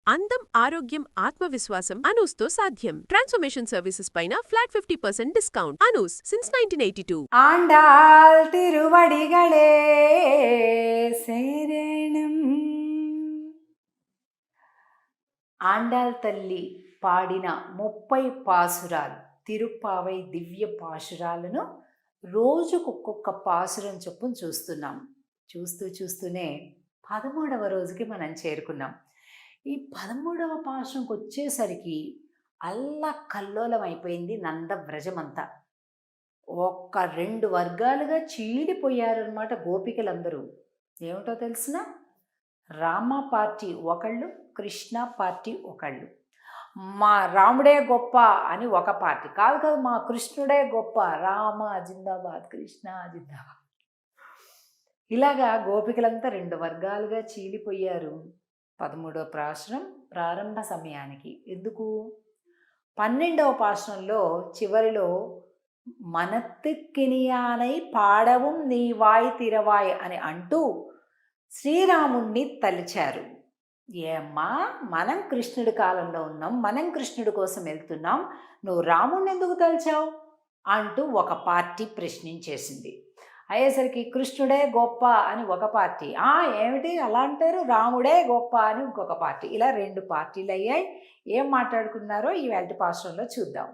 అందం, ఆరోగ్యం, ఆత్మవిశ్వాసం అనూస్తో సాధ్యం. ట్రాన్స్ఫర్మేషన్ సర్వీసెస్ పైన flat 50% discount. Anoos since 1982. Andal திருவடிகளே శరణం. ఆండాళ్ తల్లి పాడిన 30 పాసురాలు, తిరుప్పావై దివ్య పాశురాలను రోజుకొక్కొక్క పాసురం చొప్పున చూస్తున్నాం. చూస్తూనే 13వ రోజుకి మనం చేరుకున్నాం. ఈ 13వ పాశురంకి వచ్చేసరికి అల్లకల్లోలం అయిపోయింది నందవ్రజమంతా. ఒక్క 2 వర్గాలుగా చీలిపోయారనమాట గోపికలందరూ. ఏమిటో తెలిసిన, రామ పార్టీ ఒకళ్ళు, కృష్ణ పార్టీ ఒకళ్ళు. మా రాముడే గొప్ప అని ఒక పార్టీ, కాదు మా కృష్ణుడే గొప్ప, రామ జిందాబాద్, కృష్ణ జిందాబాద్. ఇలాగా గోపికలంతా 2 వర్గాలుగా చీలిపోయారు 13వ పాశురం ప్రారంభ సమయానికి. ఎందుకు? 12వ పాశురంలో చివరిలో మనత్తుకినియానై పాడవం నీవాయ్ తిరవాయ్ అని అంటూ శ్రీరాముణ్ణి తలిచారు. ఏమ్మా, మనం కృష్ణుడి కాలంలో ఉన్నాం, మనం కృష్ణుడి కోసం వెళ్తున్నాం, నువ్వు రాముణ్ణి ఎందుకు తలిచావు అంటూ ఒక పార్టీ ప్రశ్నించేసింది. అయ్యేసరికి కృష్ణుడే గొప్ప అని ఒక పార్టీ, ఏమిటి అలా అంటారు, రాముడే గొప్ప అని ఇంకొక పార్టీ. ఇలా 2 పార్టీలు అయ్యాయి. ఏం మాట్లాడుకున్నారో ఈ వేల్టి పాశ్రంలో చూద్దాం.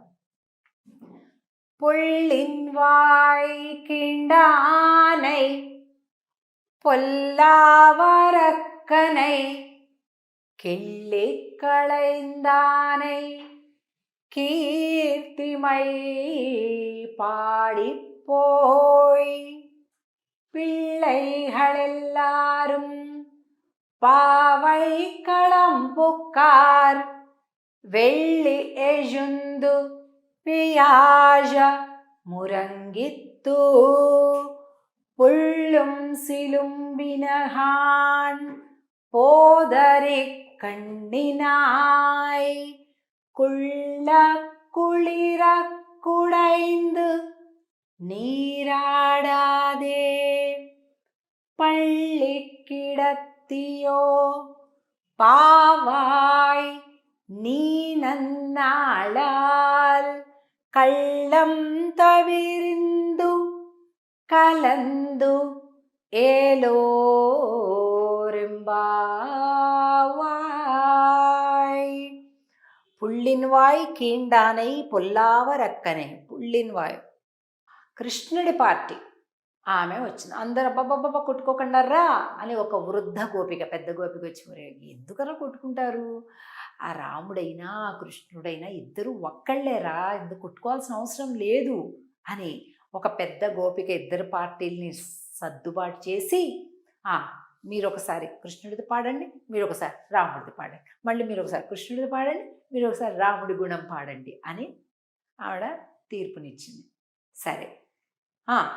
புள்ளின்வாய் கிண்டானை பொல்லாவரக்கனை கிள்ளி களைந்தானை கீர்த்திமை பாடிப்போய் பிள்ளைகளெல்லாரும் பாவை களம்புக்கார் வெள்ளி எஜுந்து பியாஜ முரங்கித்து புள்ளும் சிலும்பினகான் போதரி கண்ணினாய் குள்ள குளிர குடைந்து நீராடாதே பள்ளி கிடத்தியோ பாவாய் நீ நன்னாளால் கள்ளம் தவிர்ந்து கலந்து ஏலோரெம்பாவாய். పుళ్ళిన్వాయ్ కీండానై పొల్లావరక్కనే. పుళ్ళిన్వాయ్ కృష్ణుడి పార్టీ ఆమె వచ్చింది. అందరూ అబ్బబ్బబ్బ కొట్టుకోకుండా రా అని ఒక వృద్ధ గోపిక, పెద్ద గోపిక వచ్చి, ఎందుకలా కొట్టుకుంటారు, ఆ రాముడైనా కృష్ణుడైనా ఇద్దరు ఒక్కళ్ళేరా, ఎందుకు కొట్టుకోవాల్సిన అవసరం లేదు అని ఒక పెద్ద గోపిక ఇద్దరు పార్టీల్ని సర్దుబాటు చేసి, మీరు ఒకసారి కృష్ణుడిది పాడండి, మీరు ఒకసారి రాముడిది పాడండి, మళ్ళీ మీరు ఒకసారి కృష్ణుడిది పాడండి, మీరు ఒకసారి రాముడి గుణం పాడండి అని ఆవిడ తీర్పునిచ్చింది. సరే,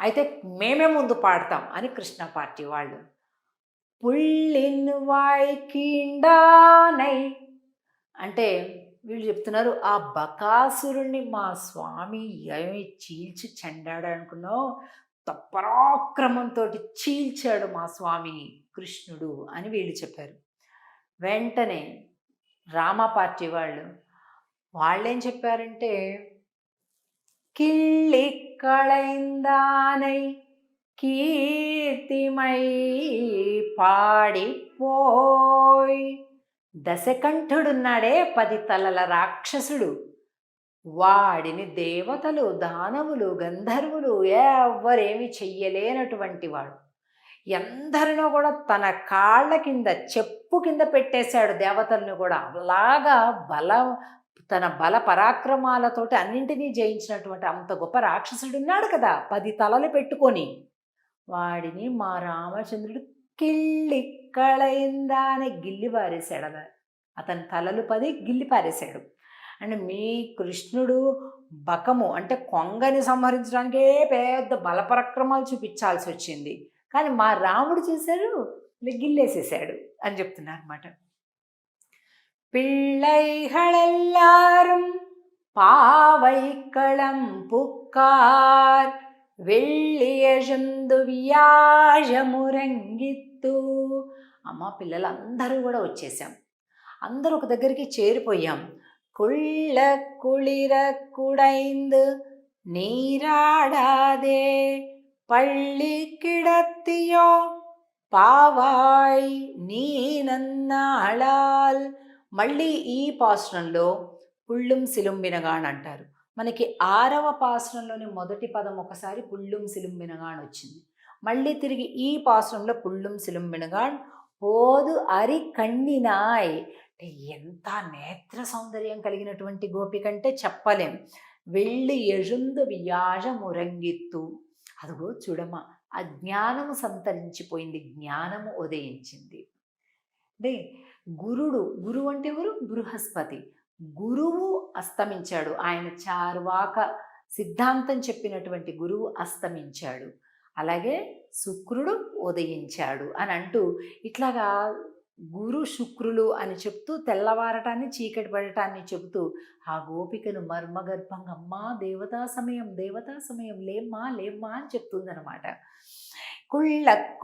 అయితే మేమే ముందు పాడతాం అని కృష్ణ పార్టీ వాళ్ళు. పుళ్ళిన్వాయ్ కీండానై అంటే వీళ్ళు చెప్తున్నారు, ఆ బకాసురుణ్ణి మా స్వామి ఏమి చీల్చి చెండాడు అనుకున్నావు, పరాక్రమంతో చీల్చాడు మా స్వామి కృష్ణుడు అని వీళ్ళు చెప్పారు. వెంటనే రామ పార్టీ వాళ్ళేం చెప్పారంటే, కిళ్ళి కళైందానై కీర్తిమై పాడిపోయ్. దశకంఠుడున్నాడే 10 తలల రాక్షసుడు, వాడిని దేవతలు, దానవులు, గంధర్వులు ఎవ్వరేమి చెయ్యలేనటువంటి వాడు. ఎందరినో కూడా తన కాళ్ళ కింద, చెప్పు కింద పెట్టేశాడు దేవతలను కూడా. అలాగా తన బల పరాక్రమాలతోటి అన్నింటినీ జయించినటువంటి అంత గొప్ప రాక్షసుడున్నాడు కదా 10 తలలు పెట్టుకొని. వాడిని మా రామచంద్రుడు కిళ్ళి కళయిందానే గిల్లి పారేశాడు. అతని తలలు 10 గిల్లి పారేశాడు. అండ్ మీ కృష్ణుడు బకము అంటే కొంగని సంహరించడానికే పెద్ద బలపరాక్రమాలు చూపించాల్సి వచ్చింది, కానీ మా రాముడు చేశాడు, గిల్లేసేసాడు అని చెప్తున్నారు అన్నమాట. பிள்ளைகளெல்லாரும் பாவைக்களம் புக்கார் వెళ్ళియజందు వ్యాజమురంగిత్తు. అమ్మ, పిల్లలందరూ కూడా వచ్చేసాం. అందరూ ఒక దగ్గరికి చేరిపోయాం. కుళ్ళ కుళిర కుడైందు நீராடாதே பள்ளி கிடத்தியோ పావాయ్ నీ నన్నాళాల్. మళ్ళీ ఈ పాసురంలో పుళ్ళుం సిలుంబినగాన్ అంటారు. మనకి 6వ పాసురంలోని మొదటి పదం ఒకసారి పుళ్ళుం సిలుంబినగాన్ వచ్చింది. మళ్ళీ తిరిగి ఈ పాసురంలో పుళ్ళుం సిలుంబినగాన్ పోదు అరి కಣ್ಣಿనాయ్. అంటే ఎంత నేత్ర సౌందర్యం కలిగినటువంటి గోపిక అంటే చెప్పలేం. వెళ్ళి ఎഴുந்து వ్యాజమురంగిత్తు. అదిగో చూడమ్మా, అజ్ఞానము సంతరించిపోయింది, జ్ఞానము ఉదయించింది. అంటే గురువు అంటే ఎవరు? బృహస్పతి. గురువు అస్తమించాడు. ఆయన చార్వాక సిద్ధాంతం చెప్పినటువంటి గురువు అస్తమించాడు. అలాగే శుక్రుడు ఉదయించాడు అని అంటూ ఇట్లాగా గురు శుక్రులు అని చెప్తూ తెల్లవారటాన్ని చీకటి పడటాన్ని చెబుతూ ఆ గోపికను మర్మగర్భంగా అమ్మా దేవతా సమయం లేమ్మా అని చెప్తుందనమాట.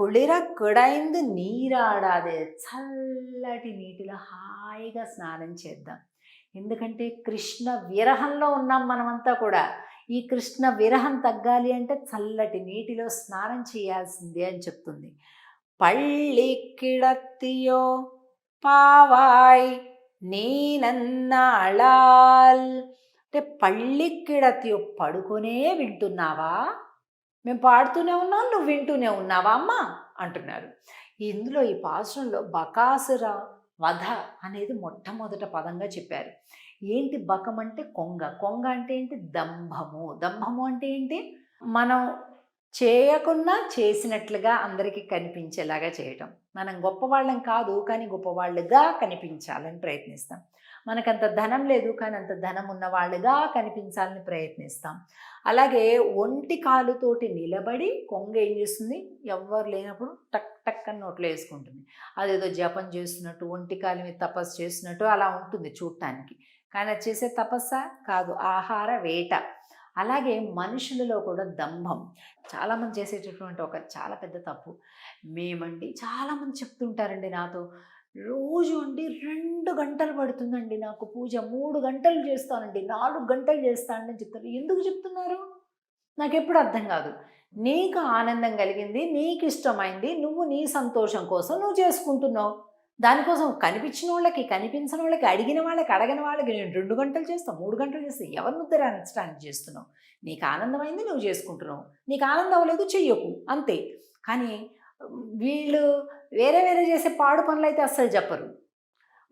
కుళిర కుడైందు నీరాడాదే. చల్లటి నీటిలో హాయిగా స్నానం చేద్దాం. ఎందుకంటే కృష్ణ విరహంలో ఉన్నాం మనమంతా కూడా. ఈ కృష్ణ విరహం తగ్గాలి అంటే చల్లటి నీటిలో స్నానం చేయాల్సిందే అని చెప్తుంది. పళ్ళి కిడత్తియో పావాయ్ నీ నన్నాళాల్. అంటే పళ్ళి కిడత్తియో, పడుకునే వింటున్నావా? మేము పాడుతూనే ఉన్నాం, నువ్వు వింటూనే ఉన్నావా అమ్మా అంటున్నారు. ఇందులో ఈ పాసురంలో బకాసుర వధ అనేది మొట్టమొదట పదంగా చెప్పారు. ఏంటి బకం అంటే కొంగ అంటే ఏంటి? దంభము అంటే ఏంటి? మనం చేయకున్నా చేసినట్లుగా అందరికీ కనిపించేలాగా చేయటం. మనం గొప్పవాళ్ళం కాదు, కానీ గొప్పవాళ్ళుగా కనిపించాలని ప్రయత్నిస్తాం. మనకంత ధనం లేదు, కానీ అంత ధనం ఉన్న వాళ్ళుగా కనిపించాలని ప్రయత్నిస్తాం. అలాగే ఒంటి కాలుతోటి నిలబడి కొంగ ఏం చేస్తుంది? ఎవ్వరు లేనప్పుడు టక్ టక్ అని నోట్లో వేసుకుంటుంది. అదేదో జపం చేస్తున్నట్టు, ఒంటి కాలు మీద తపస్సు చేస్తున్నట్టు అలా ఉంటుంది చూడటానికి. కానీ అది చేసే తపస్సా కాదు, ఆహార వేట. అలాగే మనుషులలో కూడా దంభం చాలామంది చేసేటటువంటి ఒక చాలా పెద్ద తప్పు. మేమండి చాలామంది చెప్తుంటారండి నాతో, రోజు అండి 2 గంటలు పడుతుందండి నాకు పూజ, 3 గంటలు చేస్తానండి, 4 గంటలు చేస్తానని చెప్తారు. ఎందుకు చెప్తున్నారు? నాకు ఎప్పుడు అర్థం కాదు. నీకు ఆనందం కలిగింది, నీకు ఇష్టమైంది, నువ్వు నీ సంతోషం కోసం నువ్వు చేసుకుంటున్నావు. దానికోసం కనిపించిన వాళ్ళకి, కనిపించిన వాళ్ళకి, అడిగిన వాళ్ళకి, అడగని వాళ్ళకి నేను 2 గంటలు చేస్తాను, 3 గంటలు చేస్తాను. ఎవరిని ఉద్ధరించడానికి చేస్తున్నావు? నీకు ఆనందమైంది నువ్వు చేసుకుంటున్నావు, నీకు ఆనందం అవ్వలేదు చెయ్యకు, అంతే. కానీ వీళ్ళు వేరే చేసే పాడు పనులు అయితే అస్సలు చెప్పరు.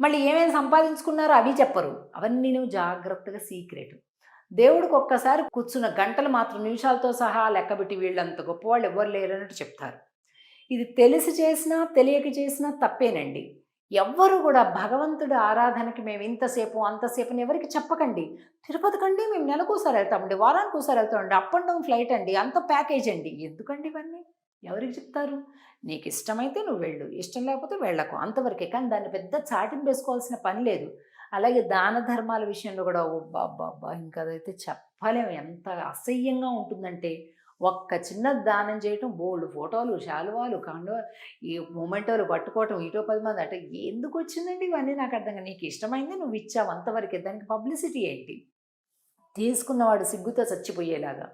మళ్ళీ ఏమేమి సంపాదించుకున్నారో అవి చెప్పరు. అవన్నీ నువ్వు జాగ్రత్తగా సీక్రెట్. దేవుడికి ఒక్కసారి కూర్చున్న గంటలు మాత్రం నిమిషాలతో సహా లెక్కబెట్టి వీళ్ళంత గొప్పవాళ్ళు ఎవ్వరు లేరన్నట్టు చెప్తారు. ఇది తెలిసి చేసినా తెలియక చేసినా తప్పేనండి. ఎవ్వరు కూడా భగవంతుడి ఆరాధనకి మేము ఇంతసేపు అంతసేపు ఎవరికి చెప్పకండి. తిరుపతికండి మేము నెలకోసారి వెళ్తామండి, వారానికి ఒకసారి వెళ్తామండి, అప్ అండ్ డౌన్ ఫ్లైట్ అండి, అంత ప్యాకేజ్ అండి. ఎందుకండి ఇవన్నీ? ఎవరికి చెప్తారు? నీకు ఇష్టమైతే నువ్వు వెళ్ళు, ఇష్టం లేకపోతే వెళ్ళకు, అంతవరకే. కానీ దాన్ని పెద్ద చాటింపు వేసుకోవాల్సిన పని లేదు. అలాగే దాన ధర్మాల విషయంలో కూడా బాబా ఇంకా అదైతే చెప్పలేము. ఎంత అసహ్యంగా ఉంటుందంటే, ఒక్క చిన్న దానం చేయటం బోల్డ్ ఫోటోలు, శాలువాలు, కాండవాలు, ఈ మొమెంటోలు పట్టుకోవటం, ఇటో 10 మంది అంటే ఎందుకు వచ్చిందండి ఇవన్నీ? నాకు అర్థంగా, నీకు ఇష్టమైంది నువ్వు ఇచ్చావు అంతవరకే. దానికి పబ్లిసిటీ ఏంటి? తీసుకున్నవాడు సిగ్గుతో చచ్చిపోయేలాగా.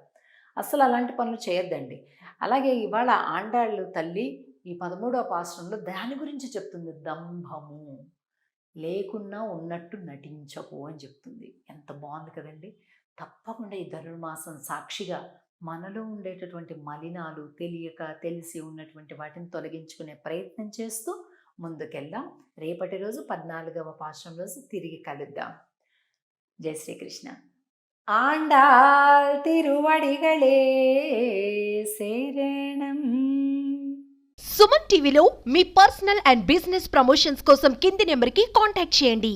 అసలు అలాంటి పనులు చేయొద్దండి. అలాగే ఇవాళ ఆండాళ్ళు తల్లి ఈ 13వ పాసురంలో దాని గురించి చెప్తుంది. దంభము లేకున్నా ఉన్నట్టు నటించకు అని చెప్తుంది. ఎంత బాగుంది కదండి. తప్పకుండా ఈ ధనుర్మాసం సాక్షిగా మనలో ఉండేటటువంటి మలినాలు, తెలియక తెలిసి ఉన్నటువంటి వాటిని తొలగించుకునే ప్రయత్నం చేస్తూ ముందుకెళ్దాం. రేపటి రోజు 14వ పాసురం రోజు తిరిగి కలుద్దాం. జై శ్రీకృష్ణ. ఆండాల్ తిరువడిగళే శరణం. సుమన్ టీవీలో మీ పర్సనల్ అండ్ బిజినెస్ ప్రమోషన్స్ కోసం కింది నెంబర్కి కాంటాక్ట్ చేయండి.